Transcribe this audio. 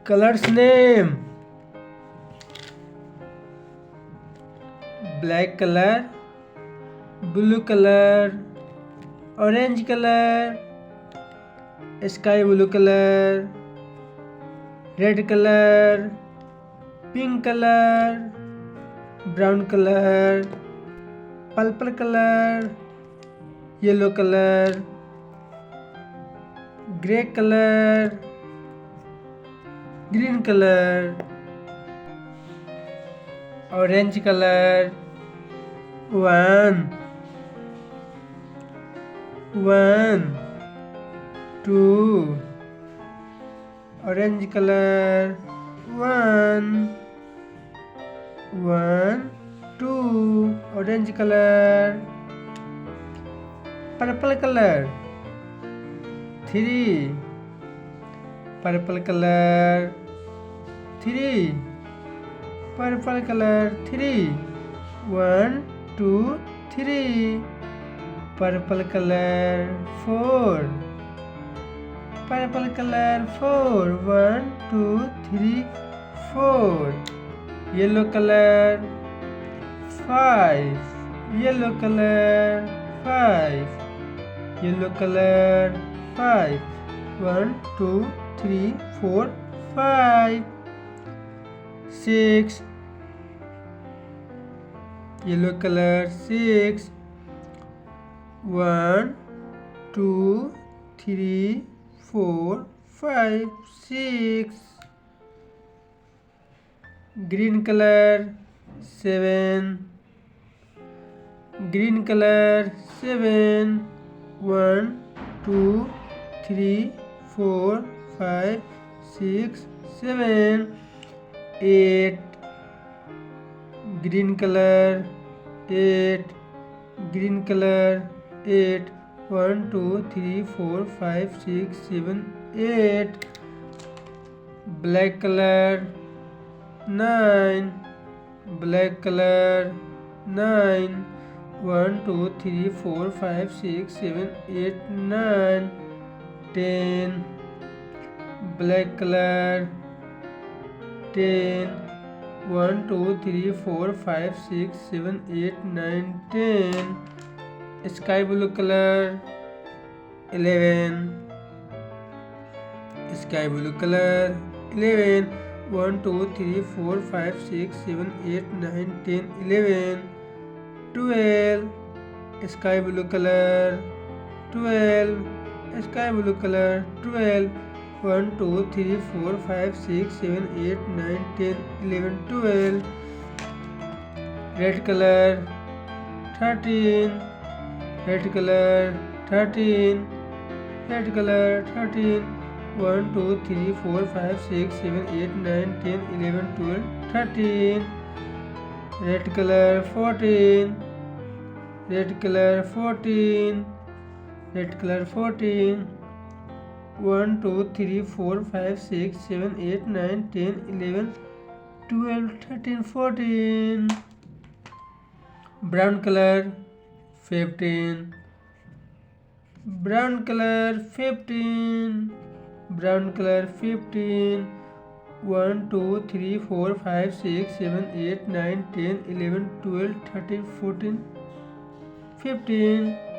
Colors name: black color, blue color, orange color, sky blue color, red color, pink color, brown color, purple color, yellow color, grey color, green color, orange color. 1 2 orange color. 1 2 orange color. Purple color. 3 purple color. 3 purple color. 3 1 2 3 purple color. 4 purple color. 4 1 2 3 4 yellow color. 5 yellow color. 5 yellow color. 5 1 2 3 4 5 6 yellow color. 6 1 2 3 4 5 6 green color. 7 green color. 7 1 2 3 4 5 6 7 8 green color. 8 green color. 8 1 2 3 4 5 6 7 8 black color. 9 black color. 9 1 2 3 4 5 6 7 8 9 10 black color. 10 1 2 3 4 5 6 7 8 9 10 sky blue color. 11 sky blue color. 11 1 2 3 4 5 6 7 8 9 10 11 12 sky blue color. 12 sky blue color. 12 1 2 3 4 5 6 7 8 9 10 11 12 red color. 13 red color. 13 red color. 13 1 2 3 4 5 6 7 8 9 10 11 12 13 red color. 14 red color. 14 red color. 14 1 2 3 4 5 6 7 8 9 10 11 12 13 14 brown color. 15 brown color. 15 brown color. 15 1 2 3 4 5 6 7 8 9 10 11 12 13 14 15